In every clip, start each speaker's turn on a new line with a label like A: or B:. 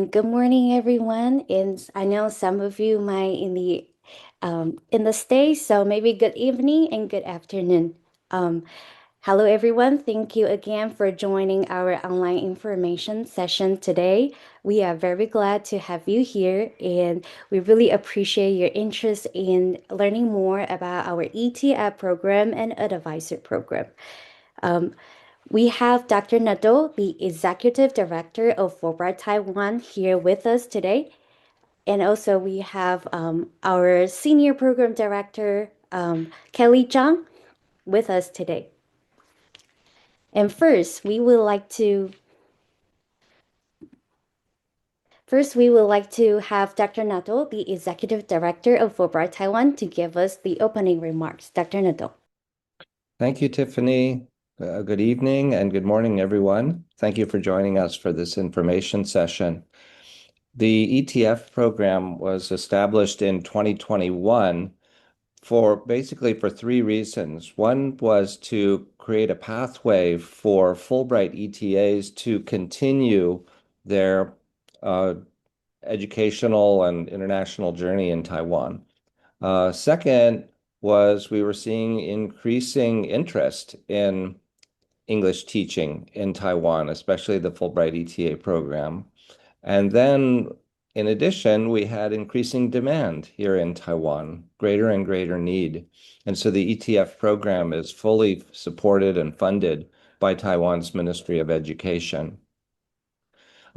A: Good morning, everyone. And I know some of you might in the States, so maybe good evening and good afternoon. Um, Hello, everyone. Thank you again for joining our online information session today. We are very glad to have you here, and we really appreciate your interest in learning more about our ETF program and advisor program. Um, we have Dr. Nado, the Executive Director of Fulbright Taiwan, here with us today. And also we have our Senior Program Director, Kelly Zhang, with us today. And first we would like to have Dr. Nato, the Executive Director of Fulbright Taiwan, to give us the opening remarks. Dr. Nato.
B: Thank you, Tiffany. Good evening and good morning, everyone. Thank you for joining us for this information session. The ETF program was established in 2021 for three reasons. One was to create a pathway for Fulbright ETAs to continue their educational and international journey in Taiwan. Second was we were seeing increasing interest in English teaching in Taiwan, especially the Fulbright ETA program. And then, in addition, we had increasing demand here in Taiwan, greater and greater need. And so the ETF program is fully supported and funded by Taiwan's Ministry of Education.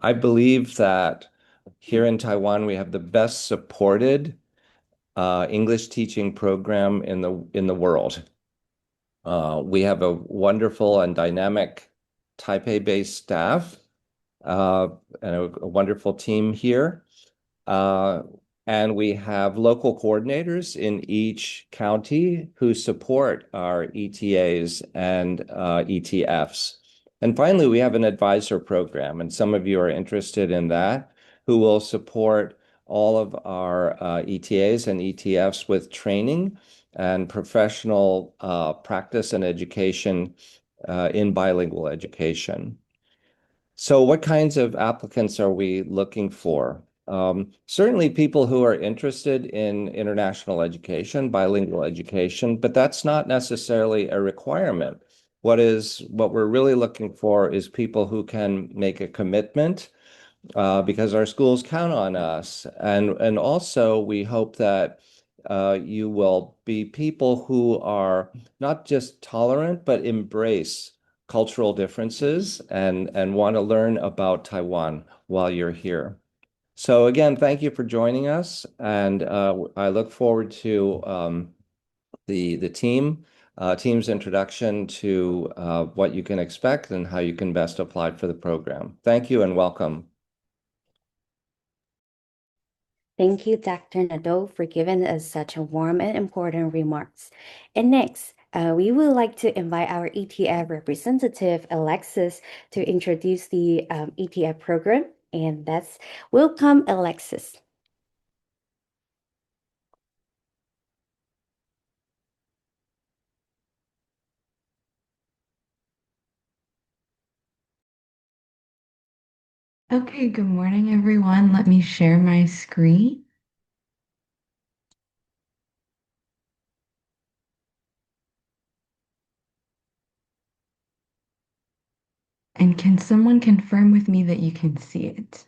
B: I believe that here in Taiwan, we have the best supported English teaching program in the world. We have a wonderful and dynamic Taipei-based staff and a wonderful team here. And we have local coordinators in each county who support our ETAs and ETFs. And finally, we have an advisor program, and some of you are interested in that, who will support all of our ETAs and ETFs with training and professional practice and education in bilingual education. So what kinds of applicants are we looking for? Certainly people who are interested in international education, bilingual education, but that's not necessarily a requirement. What we're really looking for is people who can make a commitment because our schools count on us. And also we hope that you will be people who are not just tolerant, but embrace cultural differences and want to learn about Taiwan while you're here. So again, thank you for joining us, and I look forward to the team's introduction to what you can expect and how you can best apply for the program. Thank you and welcome.
A: Thank you, Dr. Nadeau, for giving us such a warm and important remarks. And next, we would like to invite our ETF representative, Alexis, to introduce the ETF program. And that's welcome, Alexis.
C: Okay, good morning, everyone. Let me share my screen. And can someone confirm with me that you can see it?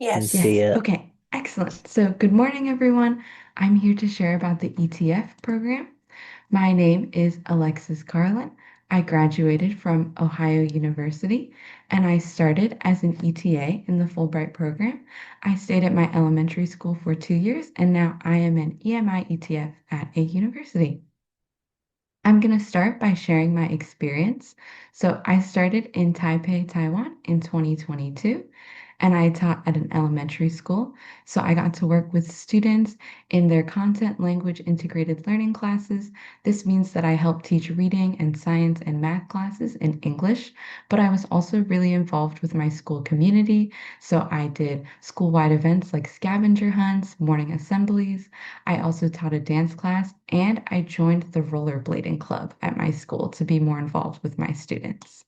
D: Yes.
C: Yes.
D: See it.
C: Okay, excellent. So, good morning, everyone. I'm here to share about the ETF program. My name is Alexis Carlin. I graduated from Ohio University and I started as an ETA in the Fulbright program. I stayed at my elementary school for 2 years and now I am an EMI ETF at a university. I'm going to start by sharing my experience. So, I started in Taipei, Taiwan in 2022, and I taught at an elementary school. So, I got to work with students in their content language integrated learning classes. This means that I help teach reading and science and math classes in English, but I was also really involved with my school community. So, I did school-wide events like scavenger hunts, morning assemblies. I also taught a dance class and I joined the rollerblading club at my school to be more involved with my students.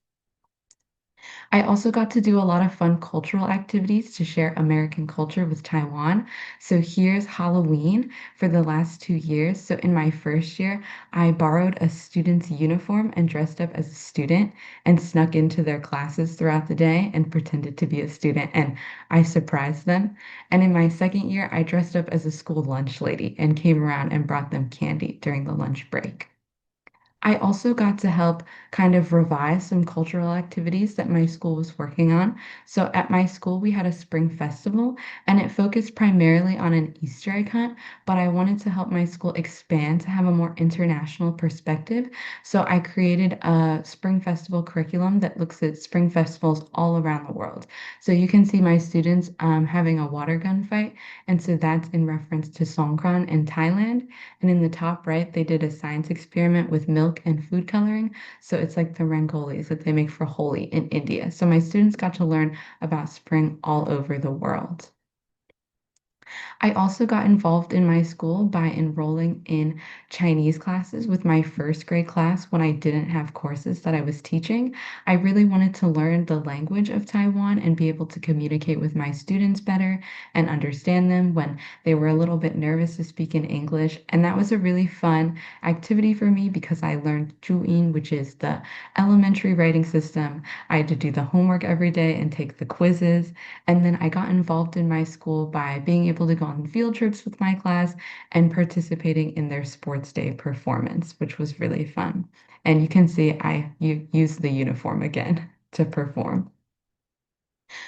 C: I also got to do a lot of fun cultural activities to share American culture with Taiwan. So here's Halloween for the last 2 years. So in my first year, I borrowed a student's uniform and dressed up as a student and snuck into their classes throughout the day and pretended to be a student. And I surprised them. And in my second year, I dressed up as a school lunch lady and came around and brought them candy during the lunch break. I also got to help kind of revise some cultural activities that my school was working on. So at my school, we had a spring festival and it focused primarily on an Easter egg hunt, but I wanted to help my school expand to have a more international perspective. So I created a spring festival curriculum that looks at spring festivals all around the world. So you can see my students having a water gun fight. And so that's in reference to Songkran in Thailand. And in the top right, they did a science experiment with milk and food coloring. So it's like the rangolis that they make for Holi in India. So my students got to learn about spring all over the world. I also got involved in my school by enrolling in Chinese classes with my first grade class when I didn't have courses that I was teaching. I really wanted to learn the language of Taiwan and be able to communicate with my students better and understand them when they were a little bit nervous to speak in English. And that was a really fun activity for me because I learned Juyin, which is the elementary writing system. I had to do the homework every day and take the quizzes. And then I got involved in my school by being able to go on field trips with my class and participating in their sports day performance, which was really fun. And you can see I used the uniform again to perform.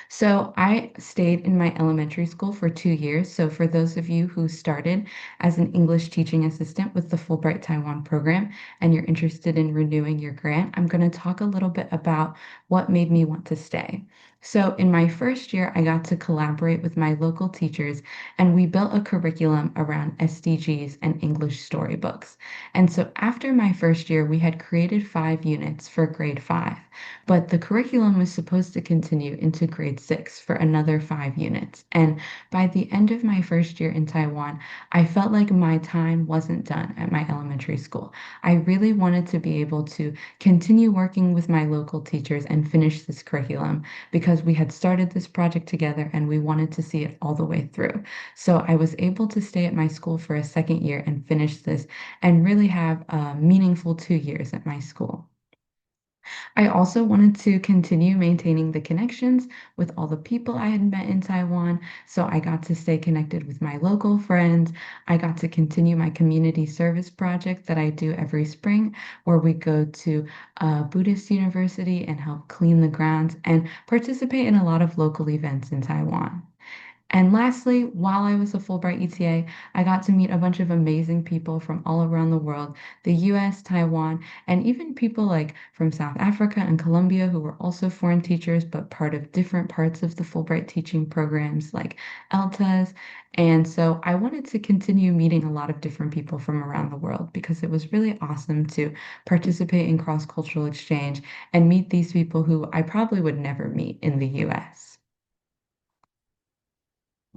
C: So I stayed in my elementary school for 2 years. So for those of you who started as an English teaching assistant with the Fulbright Taiwan program and you're interested in renewing your grant, I'm going to talk a little bit about what made me want to stay. So in my first year, I got to collaborate with my local teachers and we built a curriculum around SDGs and English storybooks. And so after my first year, we had created 5 units for grade 5. But the curriculum was supposed to continue into grade 6 for another 5 units. And by the end of my first year in Taiwan, I felt like my time wasn't done at my elementary school. I really wanted to be able to continue working with my local teachers and finish this curriculum because we had started this project together and we wanted to see it all the way through. So I was able to stay at my school for a second year and finish this and really have a meaningful 2 years at my school. I also wanted to continue maintaining the connections with all the people I had met in Taiwan. So I got to stay connected with my local friends. I got to continue my community service project that I do every spring, where we go to a Buddhist university and help clean the grounds and participate in a lot of local events in Taiwan. And lastly, while I was a Fulbright ETA, I got to meet a bunch of amazing people from all around the world, the US, Taiwan, and even people like from South Africa and Colombia who were also foreign teachers, but part of different parts of the Fulbright teaching programs like ELTAs. And so I wanted to continue meeting a lot of different people from around the world because it was really awesome to participate in cross-cultural exchange and meet these people who I probably would never meet in the US.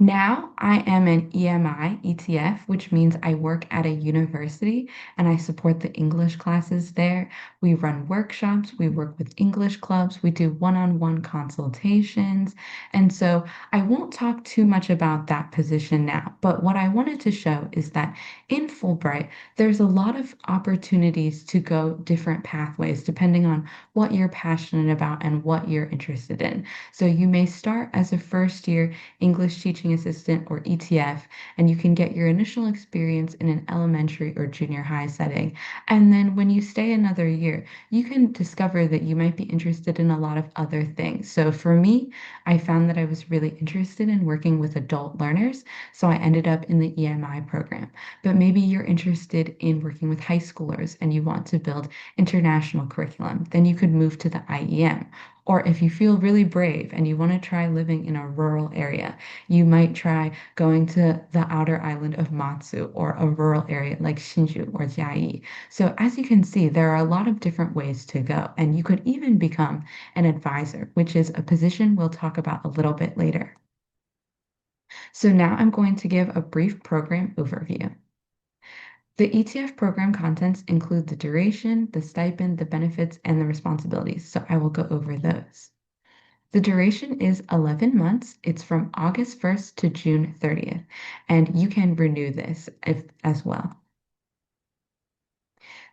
C: Now I am an EMI ETF, which means I work at a university and I support the English classes there. We run workshops, we work with English clubs, we do one-on-one consultations. And so I won't talk too much about that position now, but what I wanted to show is that in Fulbright, there's a lot of opportunities to go different pathways depending on what you're passionate about and what you're interested in. So you may start as a first year English Teaching Assistant or ETF, and you can get your initial experience in an elementary or junior high setting. And then when you stay another year, you can discover that you might be interested in a lot of other things. So for me, I found that I was really interested in working with adult learners, so I ended up in the EMI program. But maybe you're interested in working with high schoolers and you want to build international curriculum, then you could move to the IEM. Or if you feel really brave and you want to try living in a rural area, you might try going to the outer island of Matsu or a rural area like Shinju or Jiayi. So as you can see, there are a lot of different ways to go, and you could even become an advisor, which is a position we'll talk about a little bit later. So now I'm going to give a brief program overview. The ETF program contents include the duration, the stipend, the benefits, and the responsibilities. So I will go over those. The duration is 11 months. It's from August 1st to June 30th, and you can renew this if, as well.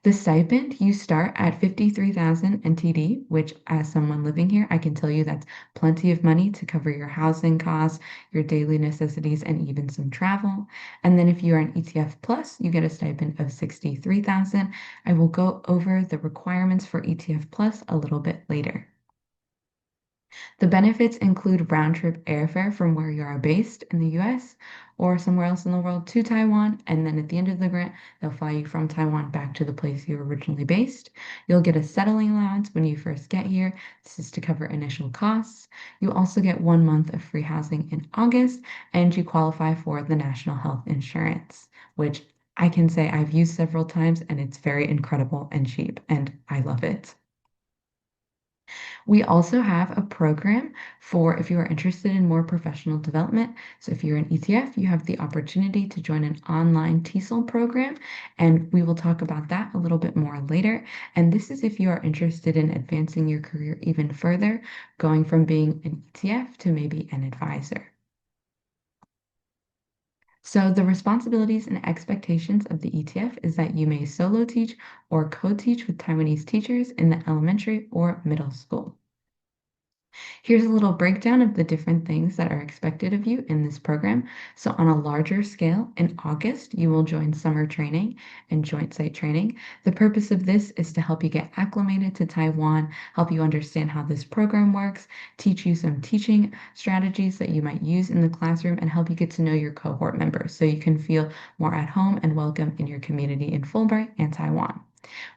C: The stipend, you start at 53,000 NTD, which as someone living here, I can tell you that's plenty of money to cover your housing costs, your daily necessities, and even some travel. And then if you're an ETF plus, you get a stipend of 63,000. I will go over the requirements for ETF plus a little bit later. The benefits include round-trip airfare from where you are based in the US or somewhere else in the world to Taiwan, and then at the end of the grant, they'll fly you from Taiwan back to the place you were originally based. You'll get a settling allowance when you first get here. This is to cover initial costs. You also get 1 month of free housing in August, and you qualify for the National Health Insurance, which I can say I've used several times, and it's very incredible and cheap, and I love it. We also have a program for if you are interested in more professional development. So if you're an ETF, you have the opportunity to join an online TESOL program, and we will talk about that a little bit more later. And this is if you are interested in advancing your career even further, going from being an ETF to maybe an advisor. So the responsibilities and expectations of the ETF is that you may solo teach or co-teach with Taiwanese teachers in the elementary or middle school. Here's a little breakdown of the different things that are expected of you in this program. So, on a larger scale, in August, you will join summer training and joint site training. The purpose of this is to help you get acclimated to Taiwan, help you understand how this program works, teach you some teaching strategies that you might use in the classroom, and help you get to know your cohort members so you can feel more at home and welcome in your community in Fulbright and Taiwan.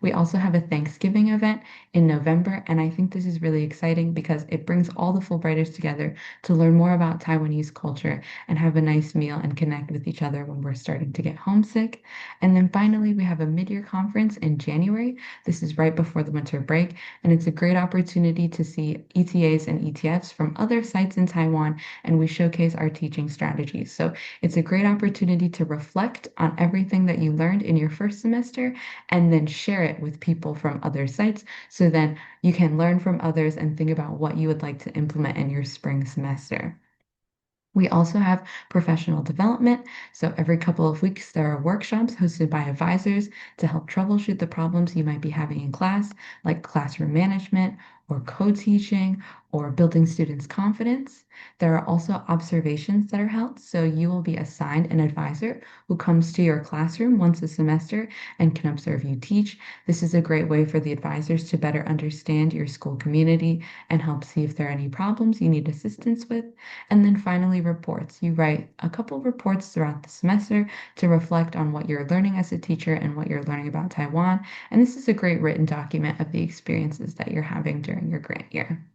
C: We also have a Thanksgiving event in November, and I think this is really exciting because it brings all the Fulbrighters together to learn more about Taiwanese culture and have a nice meal and connect with each other when we're starting to get homesick. And then finally, we have a mid-year conference in January. This is right before the winter break, and it's a great opportunity to see ETAs and ETFs from other sites in Taiwan, and we showcase our teaching strategies. So it's a great opportunity to reflect on everything that you learned in your first semester and then share it with people from other sites so then you can learn from others and think about what you would like to implement in your spring semester. We also have professional development. So every couple of weeks, there are workshops hosted by advisors to help troubleshoot the problems you might be having in class, like classroom management or co-teaching or building students' confidence. There are also observations that are held. So you will be assigned an advisor who comes to your classroom once a semester and can observe you teach. This is a great way for the advisors to better understand your school community and help see if there are any problems you need assistance with. And then finally, reports. You write a couple reports throughout the semester to reflect on what you're learning as a teacher and what you're learning about Taiwan. And this is a great written document of the experiences that you're having during your grant year.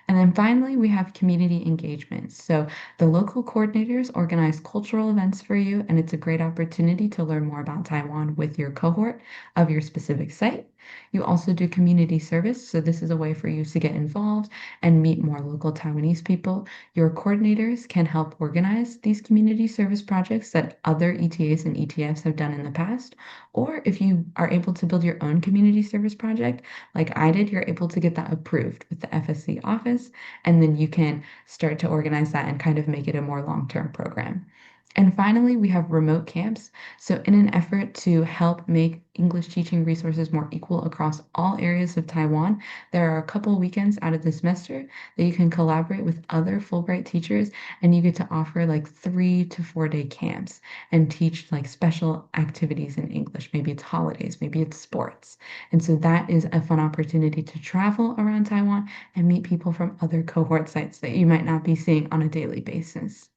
C: And then finally, we have community engagement. So the local coordinators organize cultural events for you, and it's a great opportunity to learn more about Taiwan with your cohort of your specific site. You also do community service. So this is a way for you to get involved and meet more local Taiwanese people. Your coordinators can help organize these community service projects that other ETAs and ETFs have done in the past. Or if you are able to build your own community service project, like I did, you're able to get that approved with the FSC office, and then you can start to organize that and kind of make it a more long-term program. And finally, we have remote camps. So, in an effort to help make English teaching resources more equal across all areas of Taiwan, there are a couple weekends out of the semester that you can collaborate with other Fulbright teachers, and you get to offer like 3 to 4 day camps and teach like special activities in English. Maybe it's holidays, maybe it's sports. And so that is a fun opportunity to travel around Taiwan and meet people from other cohort sites that you might not be seeing on a daily basis.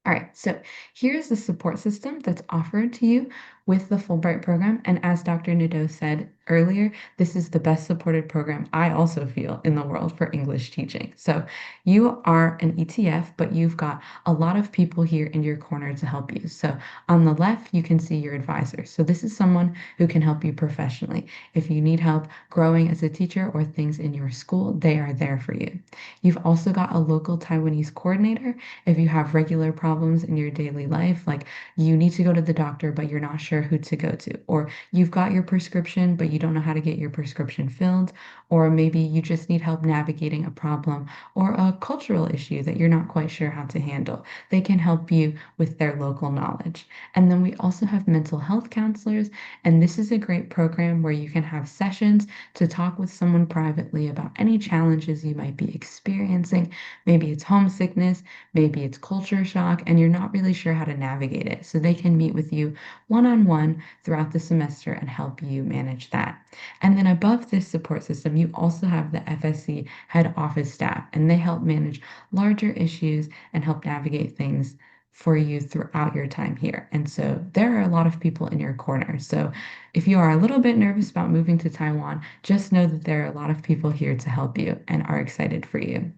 C: All right, so here's the support system that's offered to you with the Fulbright program. And as Dr. Nadeau said earlier, this is the best supported program I also feel in the world for English teaching. So you are an ETF, but you've got a lot of people here in your corner to help you. So on the left, you can see your advisor. So this is someone who can help you professionally. If you need help growing as a teacher or things in your school, they are there for you. You've also got a local Taiwanese coordinator if you have regular problems in your daily life, like you need to go to the doctor, but you're not sure sure who to go to, or you've got your prescription, but you don't know how to get your prescription filled, or maybe you just need help navigating a problem or a cultural issue that you're not quite sure how to handle. They can help you with their local knowledge. And then we also have mental health counselors, and this is a great program where you can have sessions to talk with someone privately about any challenges you might be experiencing. Maybe it's homesickness, maybe it's culture shock, and you're not really sure how to navigate it. So they can meet with you one-on-one throughout the semester and help you manage that. And then above this support system, you also have the FSC head office staff, and they help manage larger issues and help navigate things for you throughout your time here. And so there are a lot of people in your corner. So if you are a little bit nervous about moving to Taiwan, just know that there are a lot of people here to help you and are excited for you.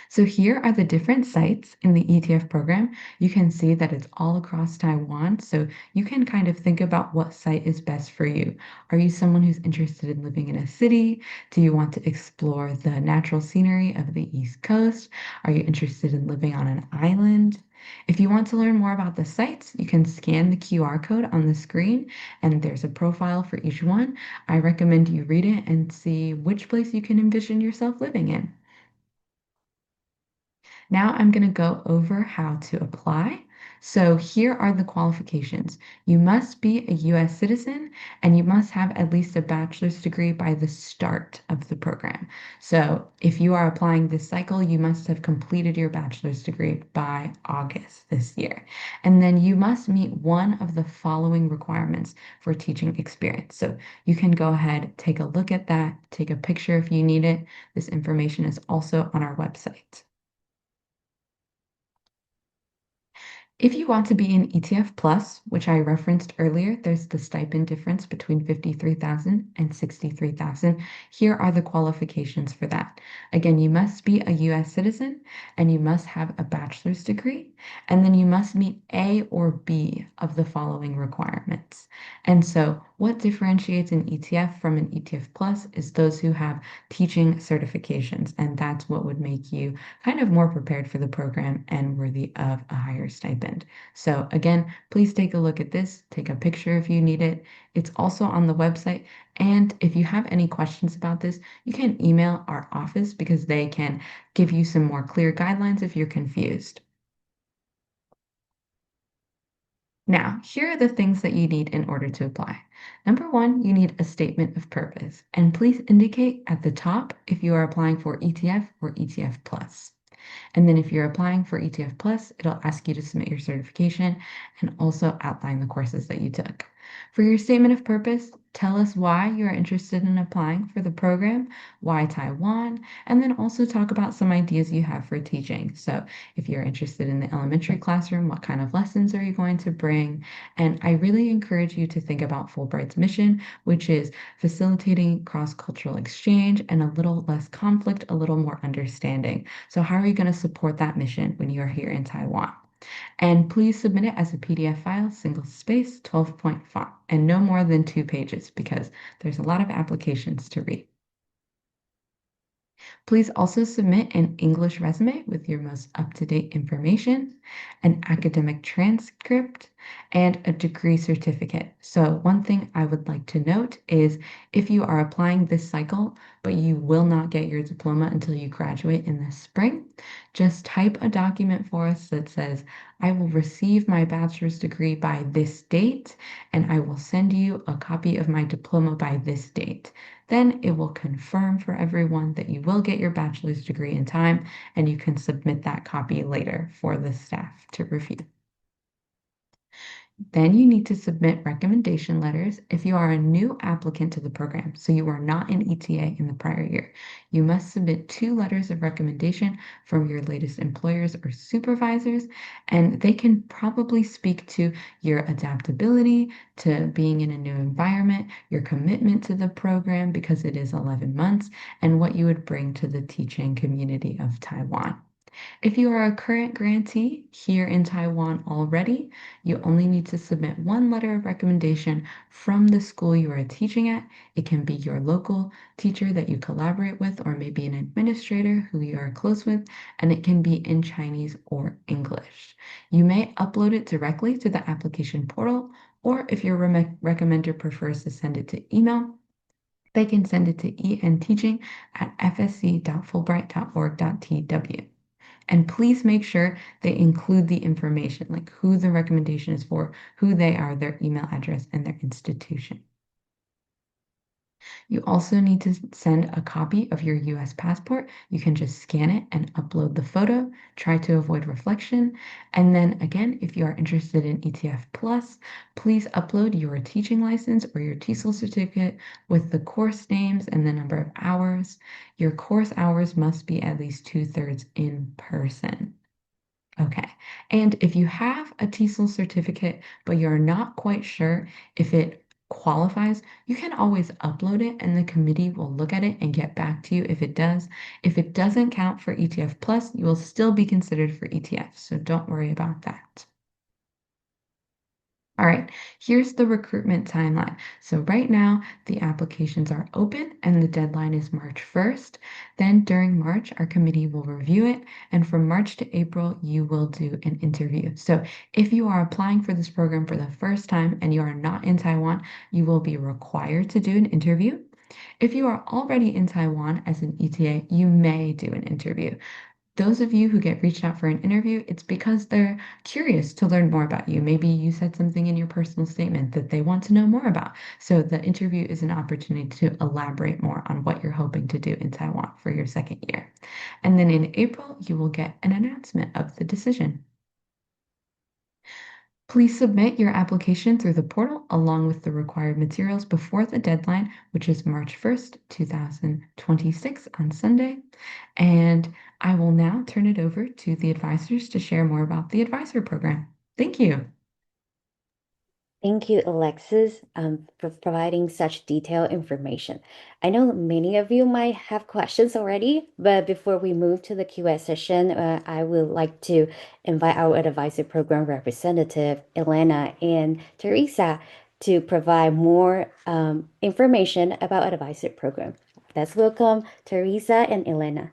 C: So here are the different sites in the ETF program. You can see that it's all across Taiwan. So you can kind of think about what site is best for you. Are you someone who's interested in living in a city? Do you want to explore the natural scenery of the East Coast? Are you interested in living on an island? If you want to learn more about the sites, you can scan the QR code on the screen, and there's a profile for each one. I recommend you read it and see which place you can envision yourself living in. Now I'm going to go over how to apply. So here are the qualifications. You must be a US citizen and you must have at least a bachelor's degree by the start of the program. So if you are applying this cycle, you must have completed your bachelor's degree by August this year. And then you must meet one of the following requirements for teaching experience. So you can go ahead, take a look at that, take a picture if you need it. This information is also on our website. If you want to be an ETF Plus, which I referenced earlier, there's the stipend difference between 53,000 and 63,000. Here are the qualifications for that. Again, you must be a US citizen and you must have a bachelor's degree, and then you must meet A or B of the following requirements. And so, what differentiates an ETF from an ETF Plus is those who have teaching certifications, and that's what would make you kind of more prepared for the program and worthy of a higher stipend. So again, please take a look at this, take a picture if you need it. It's also on the website. And if you have any questions about this, you can email our office because they can give you some more clear guidelines if you're confused. Now, here are the things that you need in order to apply. Number one, you need a statement of purpose, and please indicate at the top if you are applying for ETF or ETF Plus. And then if you're applying for ETF Plus, it'll ask you to submit your certification and also outline the courses that you took. For your statement of purpose, tell us why you are interested in applying for the program, why Taiwan, and then also talk about some ideas you have for teaching. So if you're interested in the elementary classroom, what kind of lessons are you going to bring? And I really encourage you to think about Fulbright's mission, which is facilitating cross-cultural exchange and a little less conflict, a little more understanding. So how are you going to support that mission when you are here in Taiwan? And please submit it as a PDF file, single space, 12-point font, and no more than 2 pages because there's a lot of applications to read. Please also submit an English resume with your most up-to-date information, an academic transcript, and a degree certificate. So one thing I would like to note is if you are applying this cycle, but you will not get your diploma until you graduate in the spring, just type a document for us that says, I will receive my bachelor's degree by this date, and I will send you a copy of my diploma by this date. Then it will confirm for everyone that you will get your bachelor's degree in time, and you can submit that copy later for the staff to review. Then you need to submit recommendation letters if you are a new applicant to the program, so you are not an ETA in the prior year. You must submit 2 letters of recommendation from your latest employers or supervisors, and they can probably speak to your adaptability to being in a new environment, your commitment to the program because it is 11 months, and what you would bring to the teaching community of Taiwan. If you are a current grantee here in Taiwan already, you only need to submit one letter of recommendation from the school you are teaching at. It can be your local teacher that you collaborate with, or maybe an administrator who you are close with, and it can be in Chinese or English. You may upload it directly to the application portal, or if your recommender prefers to send it to email, they can send it to enfteaching@fsc.fulbright.org.tw. And please make sure they include the information, like who the recommendation is for, who they are, their email address, and their institution. You also need to send a copy of your US passport. You can just scan it and upload the photo. Try to avoid reflection. And then again, if you are interested in ETF Plus, please upload your teaching license or your TESOL certificate with the course names and the number of hours. Your course hours must be at least 2/3 in person. Okay. And if you have a TESOL certificate, but you're not quite sure if it qualifies, you can always upload it and the committee will look at it and get back to you if it does. If it doesn't count for ETF Plus, you will still be considered for ETF, so don't worry about that. All right, here's the recruitment timeline. So right now, the applications are open and the deadline is March 1st. Then during March, our committee will review it. And from March to April, you will do an interview. So if you are applying for this program for the first time and you are not in Taiwan, you will be required to do an interview. If you are already in Taiwan as an ETA, you may do an interview. Those of you who get reached out for an interview, it's because they're curious to learn more about you. Maybe you said something in your personal statement that they want to know more about. So the interview is an opportunity to elaborate more on what you're hoping to do in Taiwan for your second year. And then in April, you will get an announcement of the decision. Please submit your application through the portal along with the required materials before the deadline, which is March 1st, 2026 on Sunday. And I will now turn it over to the advisors to share more about the advisor program. Thank you.
A: Thank you, Alexis, for providing such detailed information. I know many of you might have questions already, but before we move to the Q&A session, I would like to invite our advisor program representative, Elena and Teresa, to provide more information about advisor program. Let's welcome Teresa and Elena.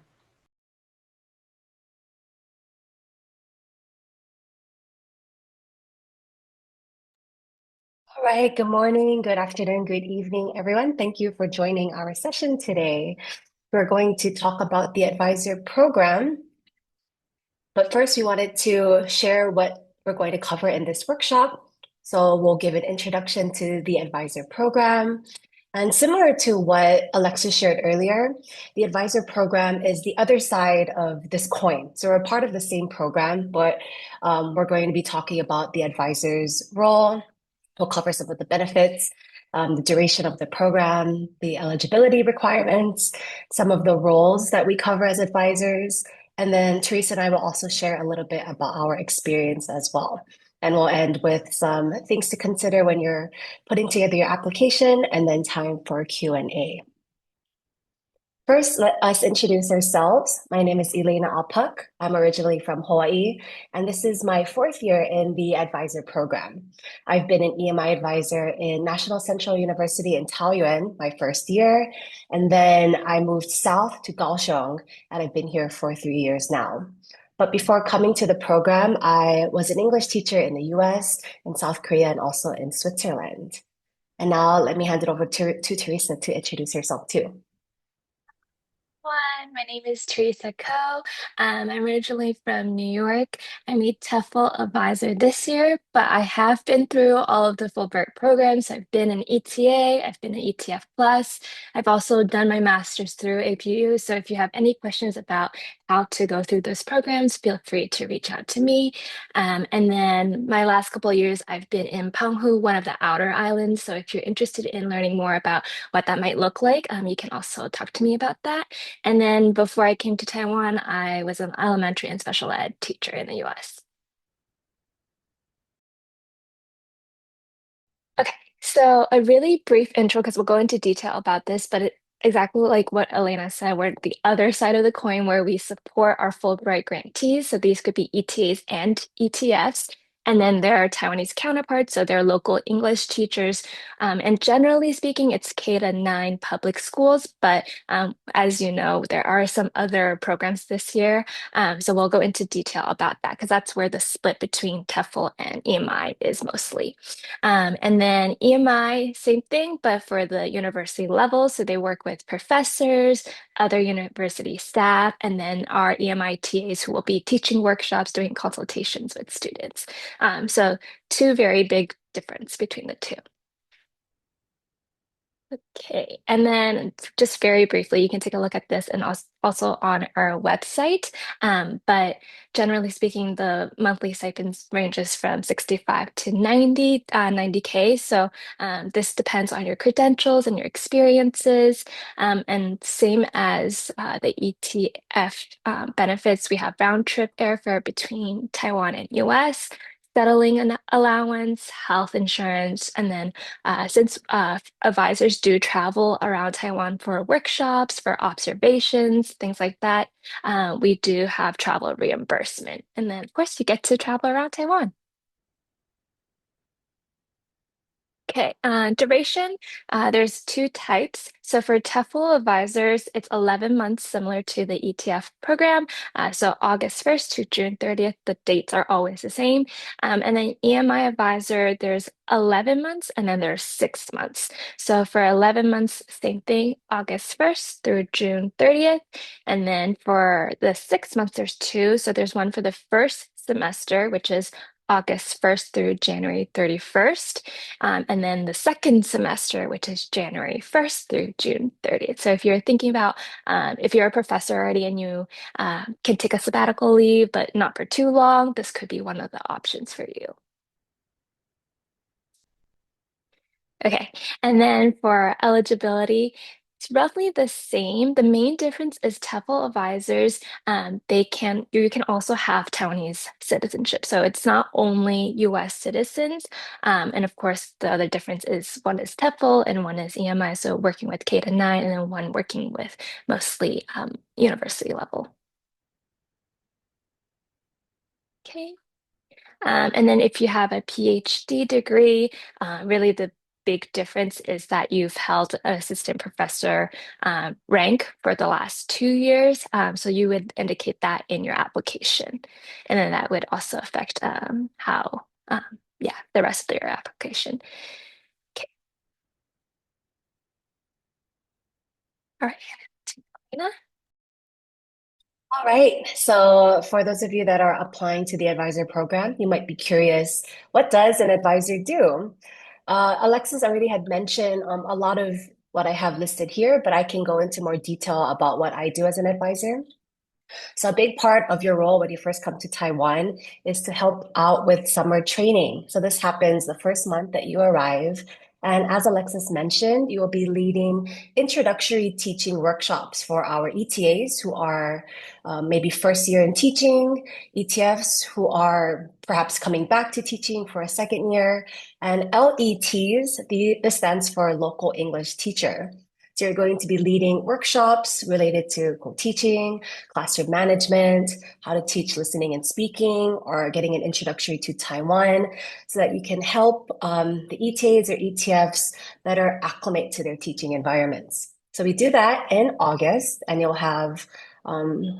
D: All right, good morning, good afternoon, good evening, everyone. Thank you for joining our session today. We're going to talk about the advisor program. But first, we wanted to share what we're going to cover in this workshop. So we'll give an introduction to the advisor program. And similar to what Alexis shared earlier, the advisor program is the other side of this coin. So we're part of the same program, but we're going to be talking about the advisor's role. We'll cover some of the benefits, the duration of the program, the eligibility requirements, some of the roles that we cover as advisors. And then Teresa and I will also share a little bit about our experience as well. And we'll end with some things to consider when you're putting together your application and then time for Q&A. First, let us introduce ourselves. My name is Elena Alpuk. I'm originally from Hawaii, and this is my 4th year in the advisor program. I've been an EMI advisor in National Central University in Taoyuan my 1st year, and then I moved south to Kaohsiung, and I've been here for 3 years now. But before coming to the program, I was an English teacher in the US, in South Korea, and also in Switzerland. And now let me hand it over to Teresa to introduce herself too.
E: Everyone. My name is Teresa Ko. I'm originally from New York. I'm a TEFL advisor this year, but I have been through all of the Fulbright programs. I've been an ETA, I've been an ETF Plus. I've also done my master's through APU. So if you have any questions about how to go through those programs, feel free to reach out to me. And then my last couple of years, I've been in Penghu, one of the outer islands. So if you're interested in learning more about what that might look like, you can also talk to me about that. And then before I came to Taiwan, I was an elementary and special ed teacher in the US. Okay, so a really brief intro because we'll go into detail about this, but exactly like what Elena said, we're the other side of the coin where we support our Fulbright grantees. So these could be ETAs and ETFs. And then there are Taiwanese counterparts, so they're local English teachers. And generally speaking, it's K to 9 public schools. But as you know, there are some other programs this year. So we'll go into detail about that because that's where the split between TEFL and EMI is mostly. And then EMI, same thing, but for the university level. So they work with professors, other university staff, and then our EMI TAs who will be teaching workshops, doing consultations with students. So two very big difference between the two. Okay, and then just very briefly, you can take a look at this and also on our website. But generally speaking, the monthly stipends ranges from 65 to 90K. So this depends on your credentials and your experiences. And same as the ETF benefits, we have round trip airfare between Taiwan and US. Settling an allowance, health insurance, and then since advisors do travel around Taiwan for workshops, for observations, things like that, we do have travel reimbursement. And then, of course, you get to travel around Taiwan. Okay, duration, there's two types. So for TEFL advisors, it's 11 months, similar to the ETF program. So August 1st to June 30th, the dates are always the same. And then EMI advisor, there's 11 months and then there's 6 months. So for 11 months, same thing, August 1st through June 30th. And then for the 6 months, there's two. So there's one for the first semester, which is August 1st through January 31st. And then the second semester, which is January 1st through June 30th. So if you're thinking about if you're a professor already and you can take a sabbatical leave, but not for too long, this could be one of the options for you. Okay, and then for eligibility, it's roughly the same. The main difference is TEFL advisors, you can also have Taiwanese citizenship. So it's not only US citizens. And of course, the other difference is one is TEFL and one is EMI. So working with K to 9 and then one working with mostly university level. Okay. And then if you have a PhD degree, really the big difference is that you've held an assistant professor rank for the last 2 years. So you would indicate that in your application. And then that would also affect yeah, the rest of your application. Okay. All right. Tina?
D: All right. So for those of you that are applying to the advisor program, you might be curious, what does an advisor do? Alexis already had mentioned a lot of what I have listed here, but I can go into more detail about what I do as an advisor. So a big part of your role when you first come to Taiwan is to help out with summer training. So this happens the first month that you arrive. And as Alexis mentioned, you will be leading introductory teaching workshops for our ETAs who are maybe first year in teaching, ETFs who are perhaps coming back to teaching for a second year, and LETs, this stands for local English teacher. So you're going to be leading workshops related to co-teaching, classroom management, how to teach listening and speaking, or getting an introductory to Taiwan so that you can help the ETAs or ETFs better acclimate to their teaching environments. So we do that in August, and you'll have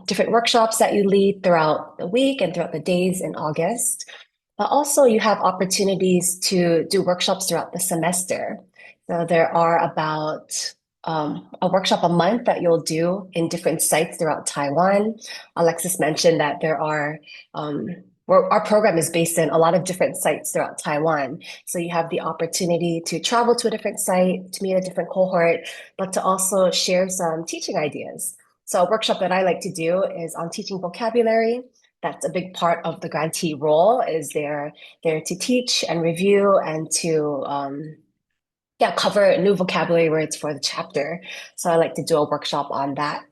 D: different workshops that you lead throughout the week and throughout the days in August. But also you have opportunities to do workshops throughout the semester. So there are about a workshop a month that you'll do in different sites throughout Taiwan. Alexis mentioned that our program is based in a lot of different sites throughout Taiwan. So you have the opportunity to travel to a different site, to meet a different cohort, but to also share some teaching ideas. So a workshop that I like to do is on teaching vocabulary. That's a big part of the grantee role, is they're there to teach and review and to cover new vocabulary words for the chapter. So I like to do a workshop on that.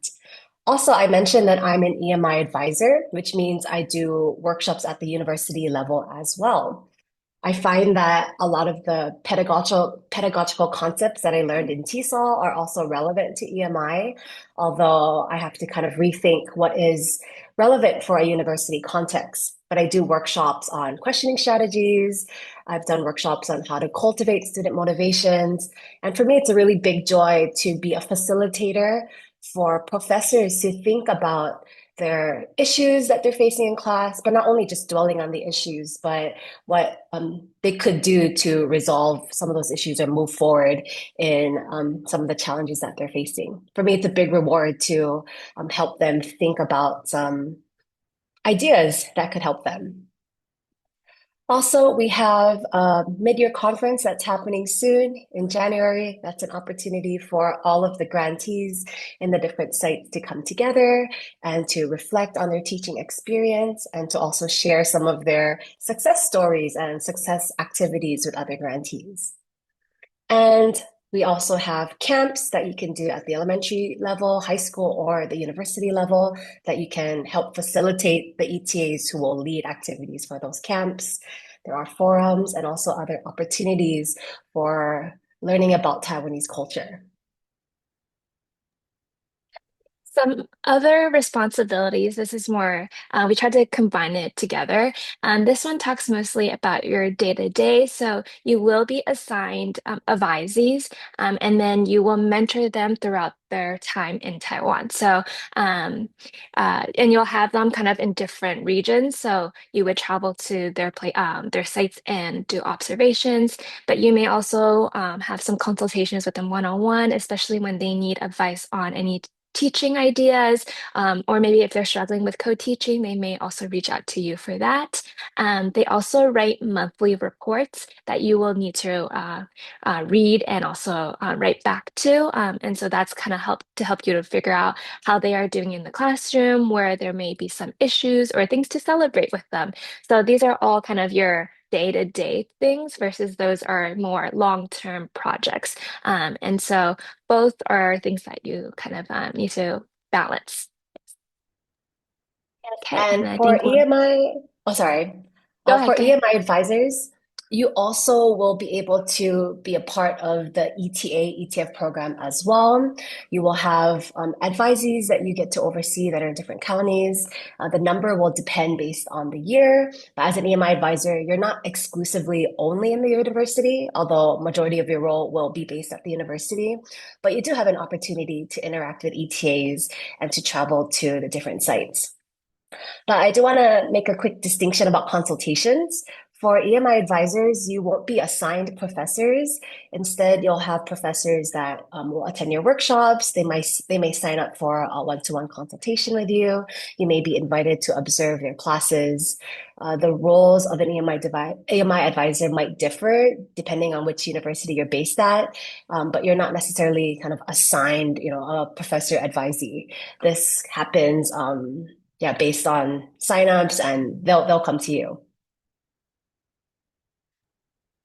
D: Also, I mentioned that I'm an EMI advisor, which means I do workshops at the university level as well. I find that a lot of the pedagogical concepts that I learned in TESOL are also relevant to EMI, although I have to kind of rethink what is relevant for a university context. But I do workshops on questioning strategies. I've done workshops on how to cultivate student motivations. And for me, it's a really big joy to be a facilitator for professors to think about their issues that they're facing in class, but not only just dwelling on the issues, but what they could do to resolve some of those issues or move forward in some of the challenges that they're facing. For me, it's a big reward to help them think about some ideas that could help them. Also, we have a mid-year conference that's happening soon in January. That's an opportunity for all of the grantees in the different sites to come together and to reflect on their teaching experience and to also share some of their success stories and success activities with other grantees. And we also have camps that you can do at the elementary level, high school, or the university level that you can help facilitate the ETAs who will lead activities for those camps. There are forums and also other opportunities for learning about Taiwanese culture.
E: Some other responsibilities, this is more, we tried to combine it together. This one talks mostly about your day-to-day. So you will be assigned advisees, and then you will mentor them throughout their time in Taiwan. So, and you'll have them kind of in different regions. So you would travel to their sites and do observations, but you may also have some consultations with them one-on-one, especially when they need advice on any teaching ideas, or maybe if they're struggling with co-teaching, they may also reach out to you for that. They also write monthly reports that you will need to read and also write back to. And so that's kind of help you to figure out how they are doing in the classroom, where there may be some issues or things to celebrate with them. So these are all kind of your day-to-day things versus those are more long-term projects. And so both are things that you kind of need to balance. Okay, and
D: And
E: I
D: for
E: think we'll
D: EMI, oh, sorry.
E: go ahead,
D: For
E: go ahead.
D: EMI advisors, you also will be able to be a part of the ETA, ETF program as well. You will have advisees that you get to oversee that are in different counties. The number will depend based on the year. But as an EMI advisor, you're not exclusively only in the university, although majority of your role will be based at the university. But you do have an opportunity to interact with ETAs and to travel to the different sites. But I do want to make a quick distinction about consultations. For EMI advisors, you won't be assigned professors. Instead, you'll have professors that will attend your workshops. They may sign up for a one-to-one consultation with you. You may be invited to observe their classes. The roles of an EMI advisor might differ depending on which university you're based at, but you're not necessarily kind of assigned, a professor advisee. This happens yeah, based on signups and they'll come to you.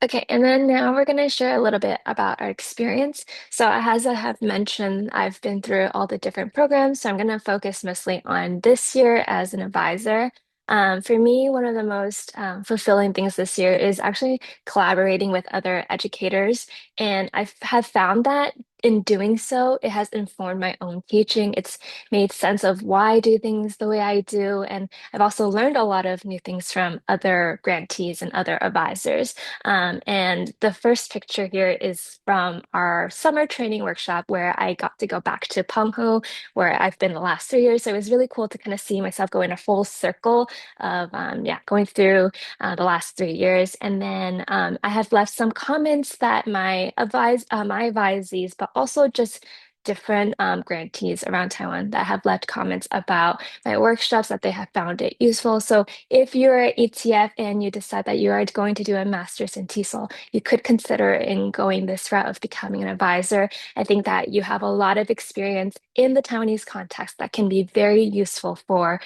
E: Okay, and then now we're going to share a little bit about our experience. So, as I have mentioned, I've been through all the different programs. So, I'm going to focus mostly on this year as an advisor. For me, one of the most fulfilling things this year is actually collaborating with other educators. And have found that in doing so, it has informed my own teaching. It's made sense of why I do things the way I do. And I've also learned a lot of new things from other grantees and other advisors. And the first picture here is from our summer training workshop where I got to go back to Penghu, where I've been the last 3 years. So it was really cool to kind of see myself go in a full circle of yeah, going through the last 3 years. And then I have left some comments that my advisees, but also just different grantees around Taiwan that have left comments about my workshops that they have found it useful. So if you're an ETF and you decide that you are going to do a master's in TESOL, you could consider in going this route of becoming an advisor. I think that you have a lot of experience in the Taiwanese context that can be very useful for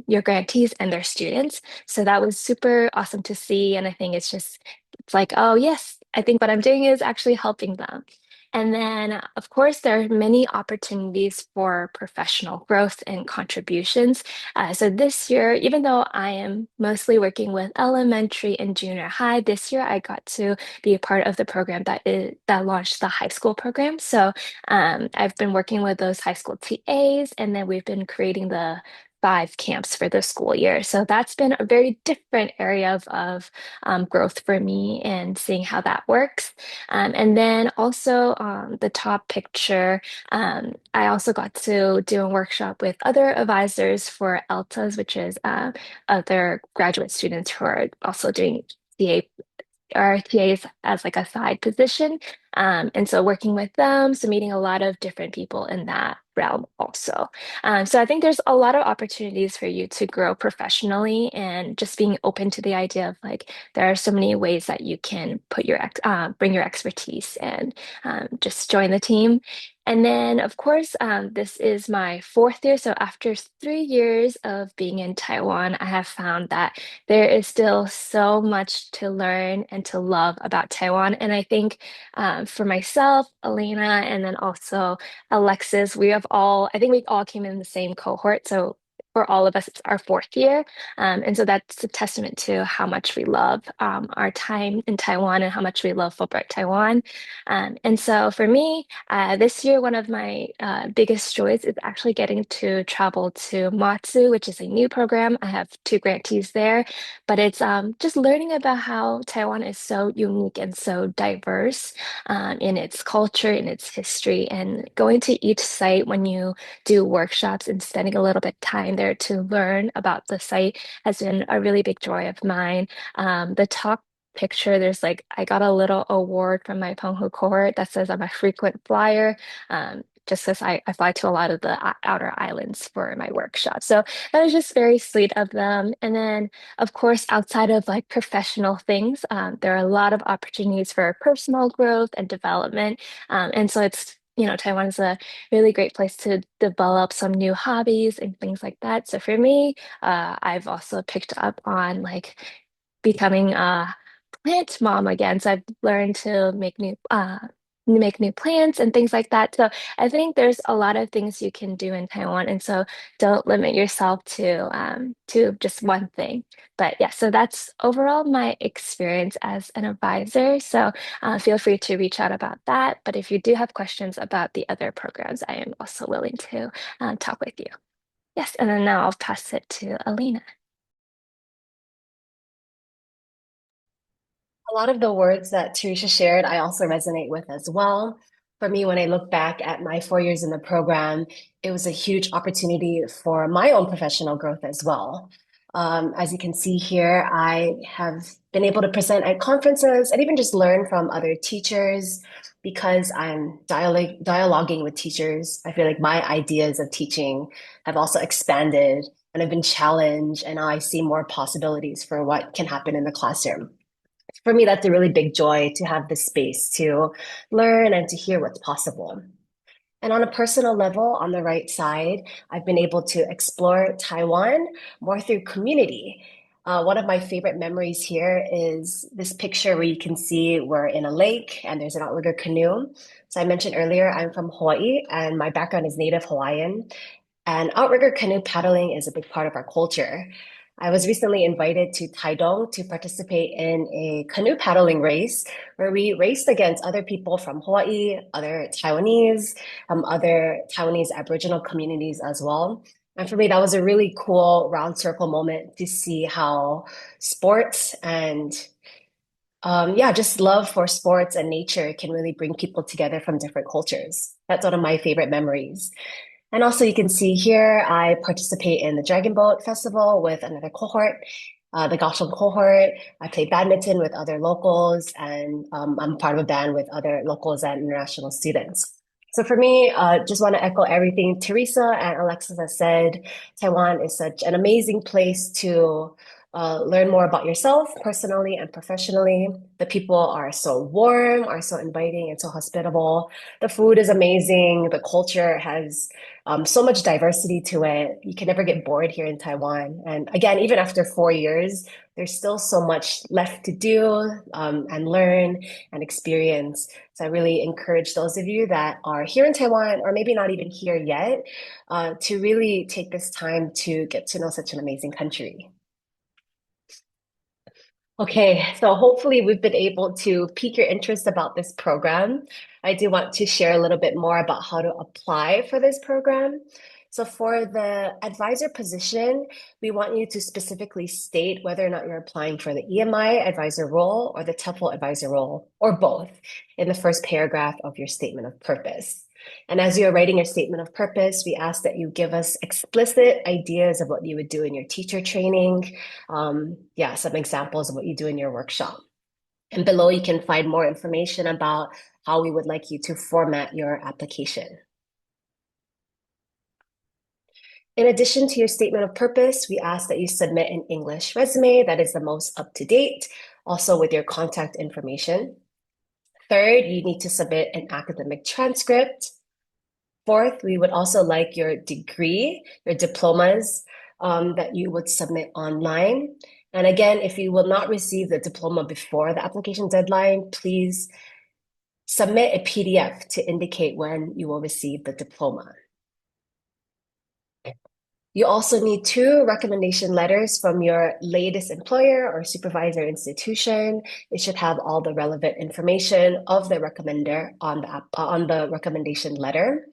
E: your grantees and their students. So that was super awesome to see. And I think it's like, oh, yes, I think what I'm doing is actually helping them. And then, of course, there are many opportunities for professional growth and contributions. So this year, even though I am mostly working with elementary and junior high, this year I got to be a part of the program that launched the high school program. So I've been working with those high school TAs, and then we've been creating the 5 camps for the school year. So that's been a very different area of growth for me and seeing how that works. And then also the top picture, I also got to do a workshop with other advisors for ELTAs, which is other graduate students who are also doing CA or TAs as like a side position. And so working with them, so meeting a lot of different people in that realm also. So I think there's a lot of opportunities for you to grow professionally and just being open to the idea of like there are so many ways that you can bring your expertise and just join the team. And then, of course, this is my 4th year. So after 3 years of being in Taiwan, I have found that there is still so much to learn and to love about Taiwan. And I think for myself, Elena, and then also Alexis, I think we all came in the same cohort. So for all of us, it's our 4th year. And so that's a testament to how much we love our time in Taiwan and how much we love Fulbright Taiwan. And so for me, this year, one of my biggest joys is actually getting to travel to Matsu, which is a new program. I have 2 grantees there, but it's just learning about how Taiwan is so unique and so diverse in its culture, in its history, and going to each site when you do workshops and spending a little bit time there to learn about the site has been a really big joy of mine. The top picture, there's like, I got a little award from my Penghu cohort that says I'm a frequent flyer. Just because I fly to a lot of the outer islands for my workshop. So that was just very sweet of them. And then, of course, outside of like professional things, there are a lot of opportunities for personal growth and development. And so Taiwan is a really great place to develop some new hobbies and things like that. So for me, I've also picked up on like becoming a plant mom again. So I've learned to make new plants and things like that. So I think there's a lot of things you can do in Taiwan, and so don't limit yourself to just one thing. But yeah, so that's overall my experience as an advisor. So feel free to reach out about that. But if you do have questions about the other programs, I am also willing to talk with you. Yes, and then now I'll pass it to Alina.
D: A lot of the words that Teresa shared, I also resonate with as well. For me, when I look back at my 4 years in the program, it was a huge opportunity for my own professional growth as well. As you can see here, I have been able to present at conferences and even just learn from other teachers because I'm dialoguing with teachers. I feel like my ideas of teaching have also expanded and have been challenged, and now I see more possibilities for what can happen in the classroom. For me, that's a really big joy to have the space to learn and to hear what's possible. And on a personal level, on the right side, I've been able to explore Taiwan more through community. One of my favorite memories here is this picture where you can see we're in a lake and there's an outrigger canoe. So I mentioned earlier, I'm from Hawaii and my background is Native Hawaiian. And outrigger canoe paddling is a big part of our culture. I was recently invited to Taidong to participate in a canoe paddling race where we raced against other people from Hawaii, other Taiwanese Aboriginal communities as well. And for me, that was a really cool round circle moment to see how sports and yeah, just love for sports and nature can really bring people together from different cultures. That's one of my favorite memories. And also you can see here, I participate in the Dragon Boat Festival with another cohort, the Gasham cohort. I play badminton with other locals, and I'm part of a band with other locals and international students. So for me, just want to echo everything Teresa and Alexis has said. Taiwan is such an amazing place to learn more about yourself personally and professionally. The people are so warm, are so inviting, and so hospitable. The food is amazing. The culture has so much diversity to it. You can never get bored here in Taiwan. And again, even after 4 years, there's still so much left to do and learn and experience. So I really encourage those of you that are here in Taiwan, or maybe not even here yet, to really take this time to get to know such an amazing country. Okay, so hopefully we've been able to pique your interest about this program. I do want to share a little bit more about how to apply for this program. So for the advisor position, we want you to specifically state whether or not you're applying for the EMI advisor role or the TEFL advisor role, or both, in the first paragraph of your statement of purpose. And as you're writing your statement of purpose, we ask that you give us explicit ideas of what you would do in your teacher training, yeah, some examples of what you do in your workshop. And below, you can find more information about how we would like you to format your application. In addition to your statement of purpose, we ask that you submit an English resume that is the most up to date, also with your contact information. Third, you need to submit an academic transcript. Fourth, we would also like your degree, your diplomas that you would submit online. And again, if you will not receive the diploma before the application deadline, please submit a PDF to indicate when you will receive the diploma. You also need 2 recommendation letters from your latest employer or supervisor institution. It should have all the relevant information of the recommender on the recommendation letter.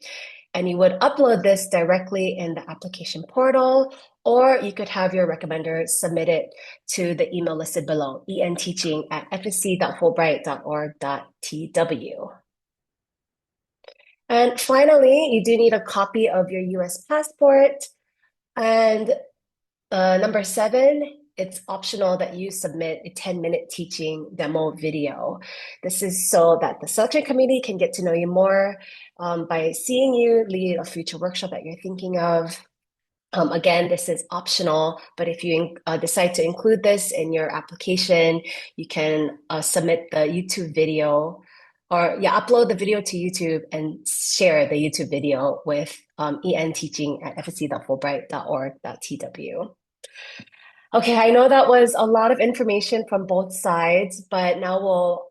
D: And you would upload this directly in the application portal, or you could have your recommender submit it to the email listed below, enteaching@fsc.fulbright.org.tw. And finally, you do need a copy of your US passport. And number 7, it's optional that you submit a 10-minute teaching demo video. This is so that the selection committee can get to know you more by seeing you lead a future workshop that you're thinking of. Again, this is optional, but if you decide to include this in your application, you can submit the YouTube video, or upload the video to YouTube and share the YouTube video with enteaching@fsc.fulbright.org.tw. Okay, I know that was a lot of information from both sides, but now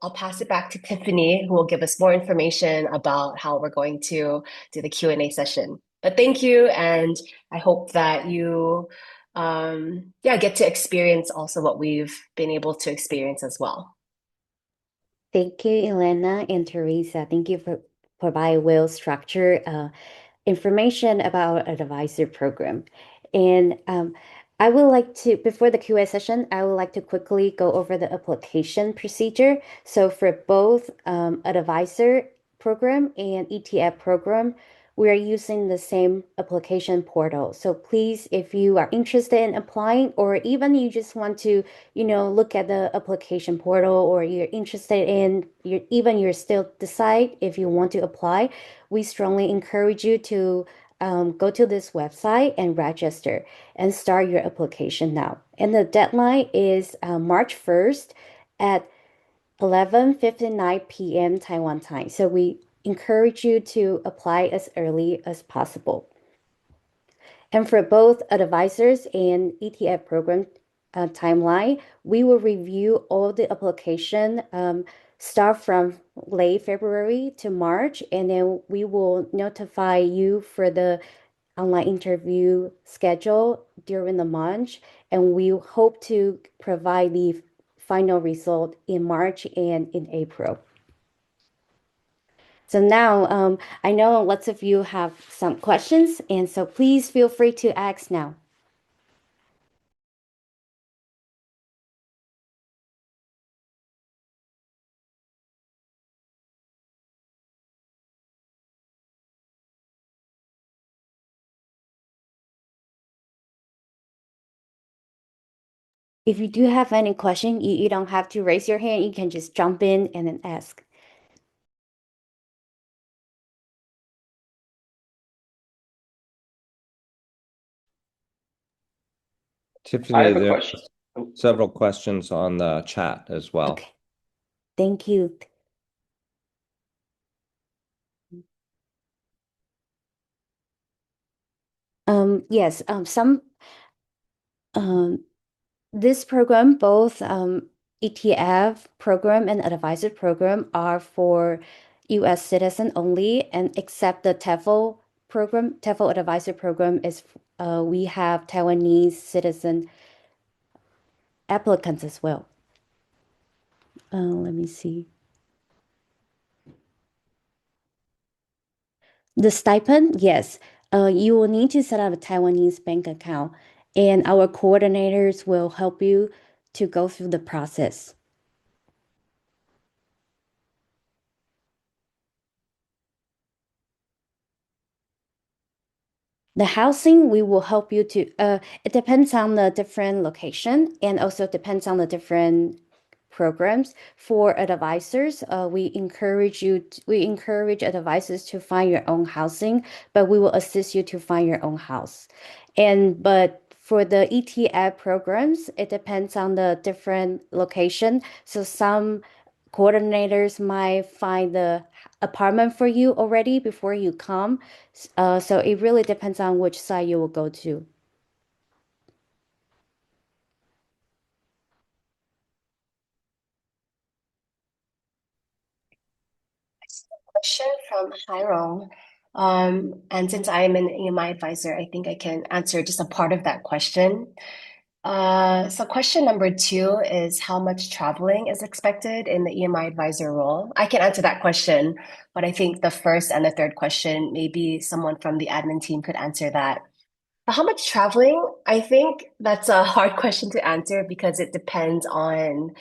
D: I'll pass it back to Tiffany, who will give us more information about how we're going to do the Q&A session. But thank you, and I hope that you get to experience also what we've been able to experience as well.
A: Thank you, Elena and Teresa. Thank you for providing well-structured information about an advisor program. And I would like to, before the QA session, I would like to quickly go over the application procedure. So for both advisor program and ETF program, we are using the same application portal. So please, if you are interested in applying, or even you just want to, look at the application portal, or you're interested in, you're still decide if you want to apply, we strongly encourage you to go to this website and register and start your application now. And the deadline is March 1st at 11:59 p.m. Taiwan time. So we encourage you to apply as early as possible. And for both advisors and ETF program timeline, we will review all the application start from late February to March, and then we will notify you for the online interview schedule during the month, and we hope to provide the final result in March and in April. So now I know lots of you have some questions, and so please feel free to ask now. If you do have any question, you don't have to raise your hand. You can just jump in and then ask.
B: Tiffany,
F: I have a question.
B: several questions on the chat as well.
A: Okay, thank you. Yes, some um, this program, both ETF program and advisor program, are for U.S. citizen only, and except the TEFL program, TEFL advisor program is we have Taiwanese citizen applicants as well. Let me see. The stipend, yes. You will need to set up a Taiwanese bank account, and our coordinators will help you to go through the process. The housing, we will help you to, it depends on the different location and also depends on the different programs. For advisors, we encourage advisors to find your own housing, but we will assist you to find your own house. But for the ETF programs, it depends on the different location. So some coordinators might find the apartment for you already before you come. So it really depends on which side you will go to.
D: Question from Hiram. And since I am an EMI advisor, I think I can answer just a part of that question. So question number two is how much traveling is expected in the EMI advisor role? I can answer that question, but I think the first and the third question, maybe someone from the admin team could answer that. How much traveling? I think that's a hard question to answer because it depends on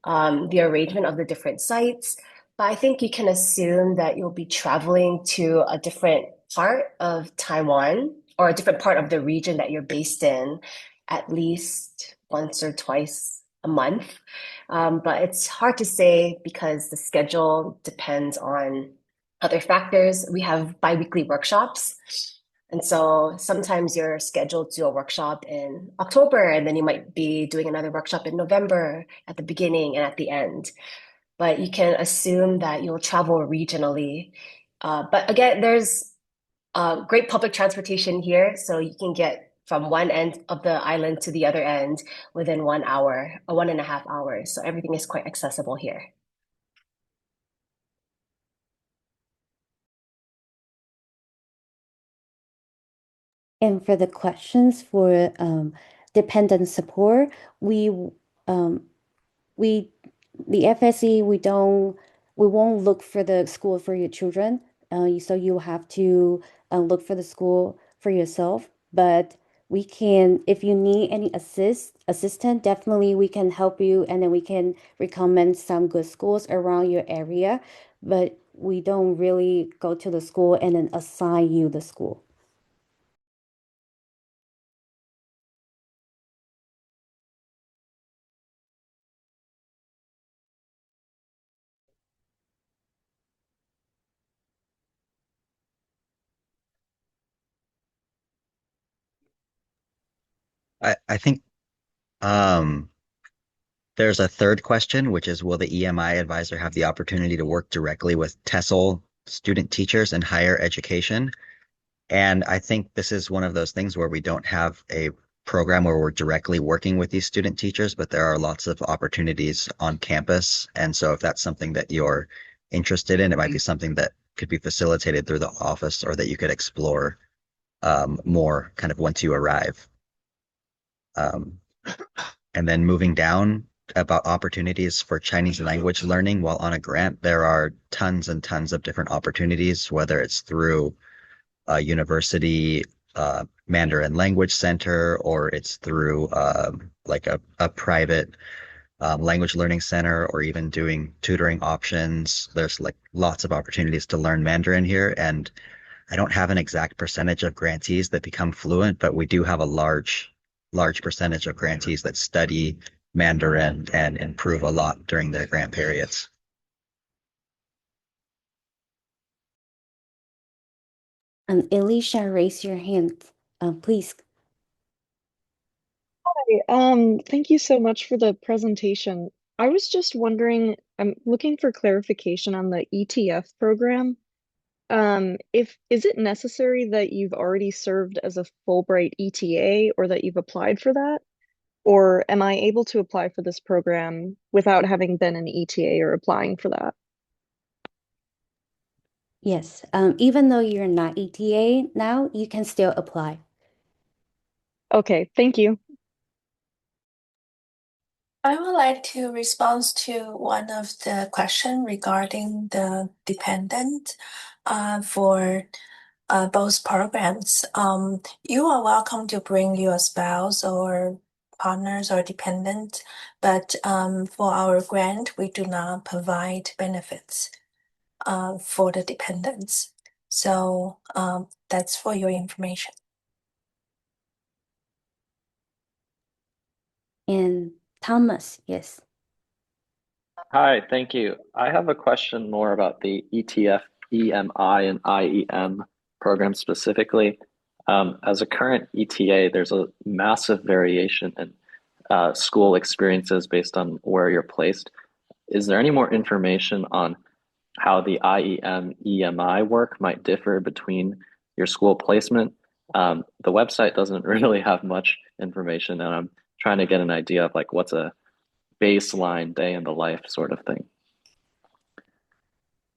D: the arrangement of the different sites. But I think you can assume that you'll be traveling to a different part of Taiwan or a different part of the region that you're based in at least once or twice a month. But it's hard to say because the schedule depends on other factors. We have biweekly workshops. And so sometimes you're scheduled to do a workshop in October, and then you might be doing another workshop in November at the beginning and at the end. But you can assume that you'll travel regionally. But again, there's great public transportation here, so you can get from one end of the island to the other end within 1 hour or 1.5 hours. So everything is quite accessible here.
A: And for the questions for dependent support, um, we the FSE we won't look for the school for your children. So you have to look for the school for yourself. But we can, if you need any assistant, definitely we can help you, and then we can recommend some good schools around your area. But we don't really go to the school and then assign you the school.
F: I think um, there's a third question, which is, will the EMI advisor have the opportunity to work directly with TESOL student teachers in higher education? And I think this is one of those things where we don't have a program where we're directly working with these student teachers, but there are lots of opportunities on campus. And so if that's something that you're interested in, it might be something that could be facilitated through the office or that you could explore more kind of once you arrive. Um, And then moving down about opportunities for Chinese language learning while on a grant, there are tons and tons of different opportunities, whether it's through a university Mandarin language center or it's through like a private language learning center or even doing tutoring options. There's like lots of opportunities to learn Mandarin here. And I don't have an exact percentage of grantees that become fluent, but we do have a large percentage of grantees that study Mandarin and improve a lot during their grant periods.
A: And Elisha, raise your hand, please.
G: Thank you so much for the presentation. I was just wondering, I'm looking for clarification on the ETF program. If is it necessary that you've already served as a Fulbright ETA or that you've applied for that? Or am I able to apply for this program without having been an ETA or applying for that?
A: Yes, even though you're not ETA now, you can still apply.
G: Okay, thank you.
H: I would like to respond to one of the question regarding the dependent for both programs. You are welcome to bring your spouse or partners or dependent, but for our grant, we do not provide benefits for the dependents. So that's for your information.
A: And Thomas, yes.
I: Hi, thank you. I have a question more about the ETF, EMI, and IEM program specifically. As a current ETA, there's a massive variation in school experiences based on where you're placed. Is there any more information on how the IEM, EMI work might differ between your school placement? The website doesn't really have much information, and I'm trying to get an idea of like what's a baseline day in the life sort of thing.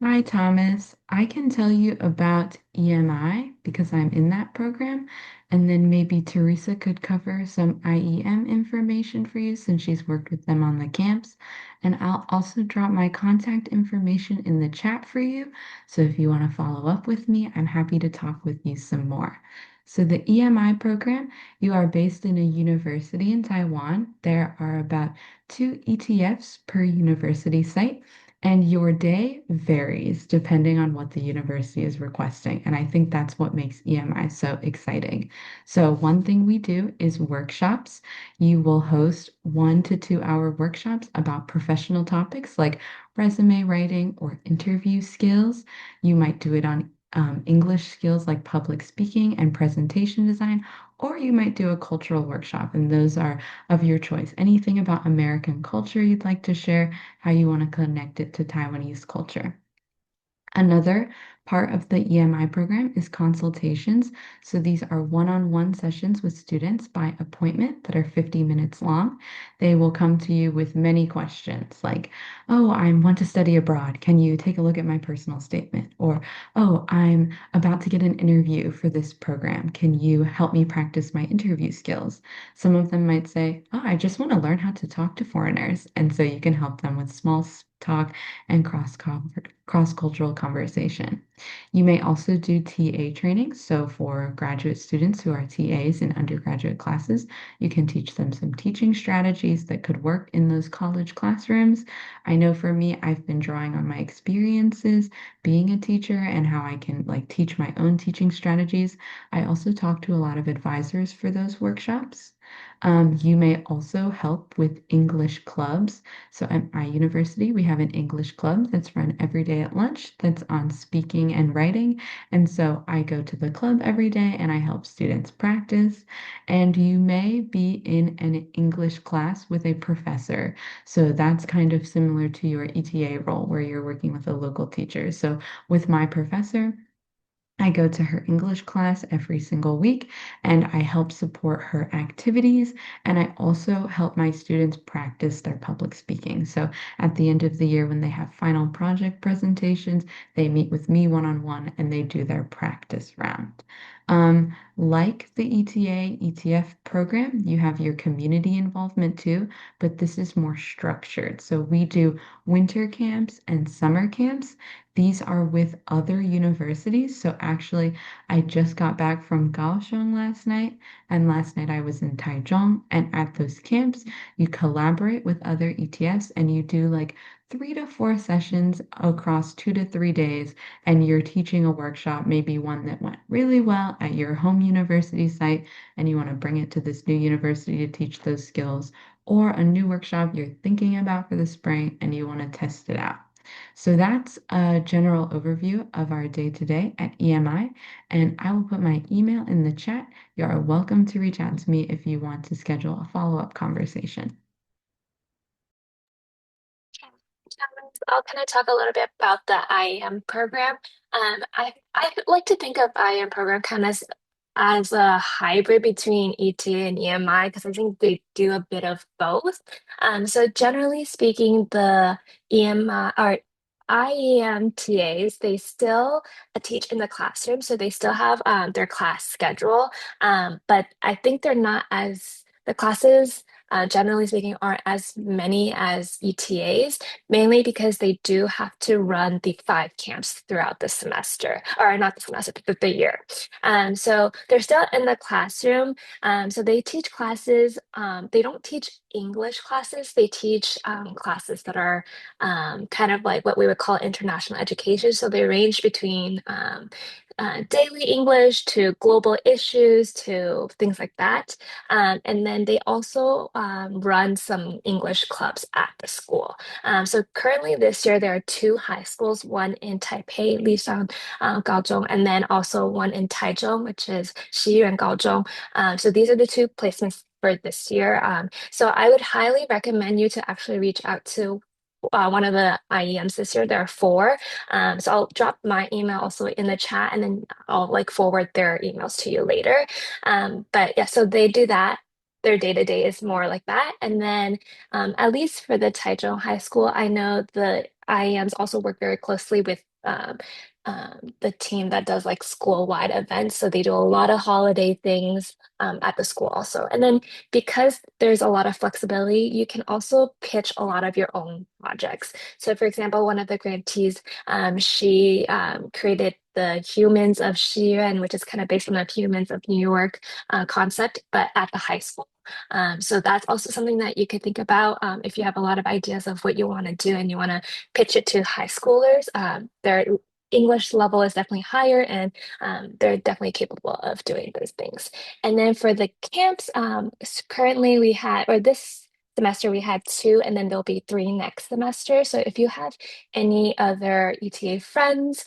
C: Hi, Thomas. I can tell you about EMI because I'm in that program, and then maybe Teresa could cover some IEM information for you since she's worked with them on the camps. And I'll also drop my contact information in the chat for you. So if you want to follow up with me, I'm happy to talk with you some more. So the EMI program, you are based in a university in Taiwan. There are about 2 ETFs per university site. And your day varies depending on what the university is requesting. And I think that's what makes EMI so exciting. So, one thing we do is workshops. You will host 1 to 2 hour workshops about professional topics like resume writing or interview skills. You might do it on English skills like public speaking and presentation design, or you might do a cultural workshop, and those are of your choice. Anything about American culture you'd like to share, how you want to connect it to Taiwanese culture. Another part of the EMI program is consultations. So these are one-on-one sessions with students by appointment that are 50 minutes long. They will come to you with many questions like, oh, I want to study abroad. Can you take a look at my personal statement? Or, oh, I'm about to get an interview for this program. Can you help me practice my interview skills? Some of them might say, oh, I just want to learn how to talk to foreigners. And so you can help them with small talk and cross-cultural conversation. You may also do TA training. So for graduate students who are TAs in undergraduate classes, you can teach them some teaching strategies that could work in those college classrooms. I know for me, I've been drawing on my experiences being a teacher and how I can like teach my own teaching strategies. I also talk to a lot of advisors for those workshops. You may also help with English clubs. So at my university, we have an English club that's run every day at lunch that's on speaking and writing. And so I go to the club every day and I help students practice. And you may be in an English class with a professor. So that's kind of similar to your ETA role where you're working with a local teacher. So with my professor, I go to her English class every single week and I help support her activities. And I also help my students practice their public speaking. So at the end of the year, when they have final project presentations, they meet with me one-on-one and they do their practice round. Like the ETA, ETF program, you have your community involvement too, but this is more structured. So we do winter camps and summer camps. These are with other universities. So actually, I just got back from Kaohsiung last night, and last night I was in Taichung. And at those camps, you collaborate with other ETFs and you do like 3 to 4 sessions across 2 to 3 days. And you're teaching a workshop, maybe one that went really well at your home university site, and you want to bring it to this new university to teach those skills, or a new workshop you're thinking about for the spring and you want to test it out. So that's a general overview of our day today at EMI, and I will put my email in the chat. You are welcome to reach out to me if you want to schedule a follow-up conversation.
E: I'll kind of talk a little bit about the IEM program. I like to think of IEM program kind of as a hybrid between ETA and EMI because I think they do a bit of both. So generally speaking, the EMI or IEM TAs, they still teach in the classroom, so they still have their class schedule. But I think they're not as the classes, generally speaking, aren't as many as ETAs, mainly because they do have to run the 5 camps throughout the semester, or not the semester, but the year. So they're still in the classroom. So they teach classes. They don't teach English classes. They teach classes that are kind of like what we would call international education. So they range between daily English to global issues to things like that. And then they also run some English clubs at the school. So currently this year, there are 2 high schools, one in Taipei, Lishan Gaozhong, and then also one in Taichung, which is Xiyuan Gaozhong. So these are the 2 placements for this year. So I would highly recommend you to actually reach out to one of the IEMs this year. There are 4. So I'll drop my email also in the chat and then I'll like forward their emails to you later. But yeah, so they do that. Their day-to-day is more like that. And then at least for the Taichung High School, I know the IEMs also work very closely with the team that does like school-wide events. So they do a lot of holiday things at the school also. And then because there's a lot of flexibility, you can also pitch a lot of your own projects. So for example, one of the grantees, she created the Humans of Xiyuan, which is kind of based on the Humans of New York concept, but at the high school. So that's also something that you could think about if you have a lot of ideas of what you want to do and you want to pitch it to high schoolers. Their English level is definitely higher and they're definitely capable of doing those things. And then for the camps, currently we had, or this semester we had 2, and then there'll be 3 next semester. So if you have any other ETA friends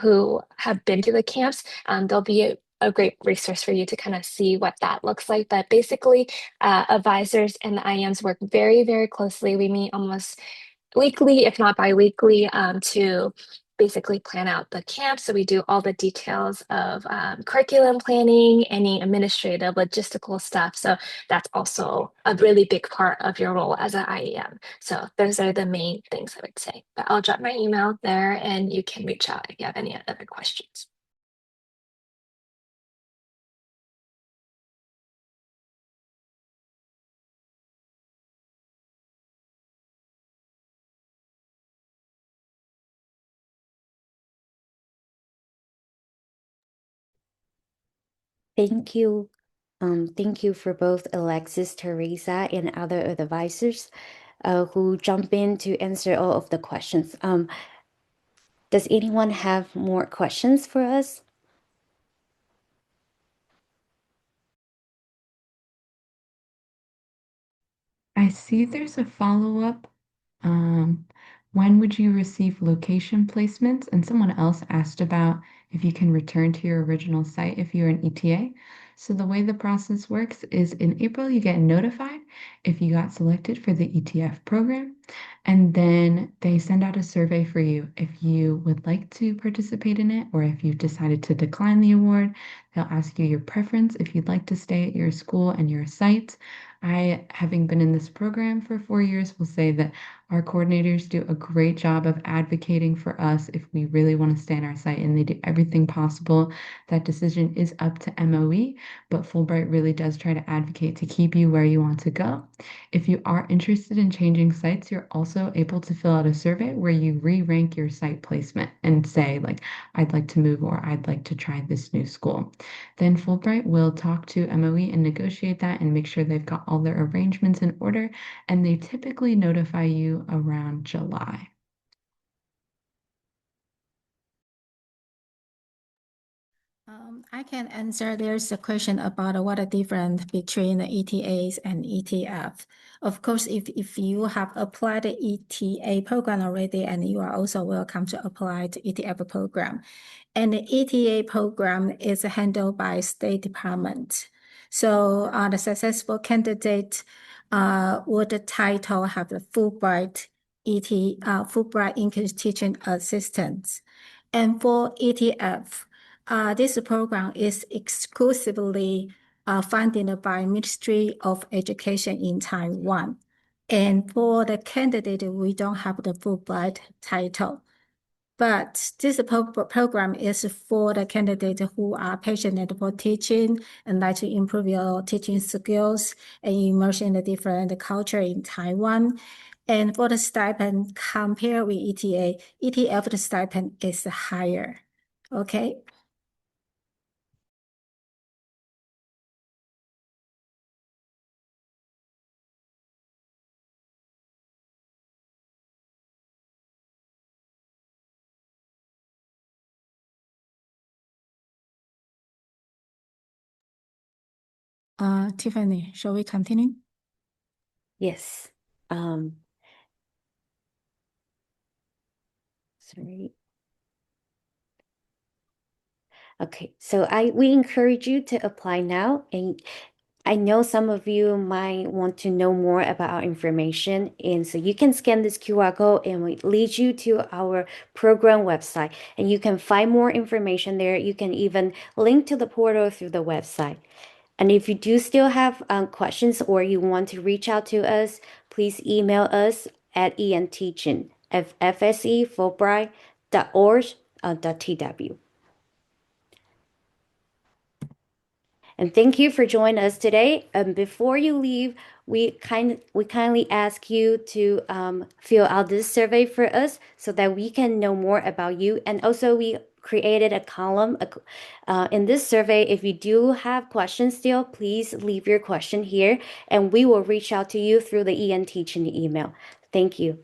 E: who have been to the camps, there'll be a great resource for you to kind of see what that looks like. But basically, advisors and the IEMs work very, very closely. We meet almost weekly, if not bi-weekly, to basically plan out the camp. So we do all the details of curriculum planning, any administrative, logistical stuff. So that's also a really big part of your role as an IEM. So those are the main things I would say. But I'll drop my email there and you can reach out if you have any other questions.
A: Thank you. Thank you for both Alexis, Teresa, and other advisors who jump in to answer all of the questions. Does anyone have more questions for us?
C: I see there's a follow-up. Um, when would you receive location placements? And someone else asked about if you can return to your original site if you're an ETA. So the way the process works is in April, you get notified if you got selected for the ETF program. And then they send out a survey for you if you would like to participate in it or if you've decided to decline the award. They'll ask you your preference if you'd like to stay at your school and your site. I, having been in this program for 4 years, will say that our coordinators do a great job of advocating for us if we really want to stay on our site, and they do everything possible. That decision is up to MOE, but Fulbright really does try to advocate to keep you where you want to go. If you are interested in changing sites, you're also able to fill out a survey where you re-rank your site placement and say, like, I'd like to move or I'd like to try this new school. Then Fulbright will talk to MOE and negotiate that and make sure they've got all their arrangements in order, and they typically notify you around July.
J: I can answer. There's a question about what the difference between the ETAs and ETF. Of course, if you have applied the ETA program already, and you are also welcome to apply the ETF program. And the ETA program is handled by State Department. So the successful candidate would title have the Fulbright Fulbright English Teaching Assistant. And for ETF, this program is exclusively funded by Ministry of Education in Taiwan. And for the candidate, we don't have the Fulbright title. But this program is for the candidate who are passionate for teaching and like to improve your teaching skills and immerse in the different culture in Taiwan. And for the stipend, compared with ETA, ETF the stipend is higher. Okay. Tiffany, shall we continue?
A: Yes. Sorry. Okay, so we encourage you to apply now, and I know some of you might want to know more about our information, and so you can scan this QR code and it leads you to our program website, and you can find more information there. You can even link to the portal through the website. And if you do still have questions or you want to reach out to us, please email us at enteaching at fsefulbright.org.tw. And thank you for joining us today. Before you leave, we kindly ask you to fill out this survey for us so that we can know more about you. And also, we created a column in this survey. If you do have questions still, please leave your question here, and we will reach out to you through the EN Teaching email. Thank you.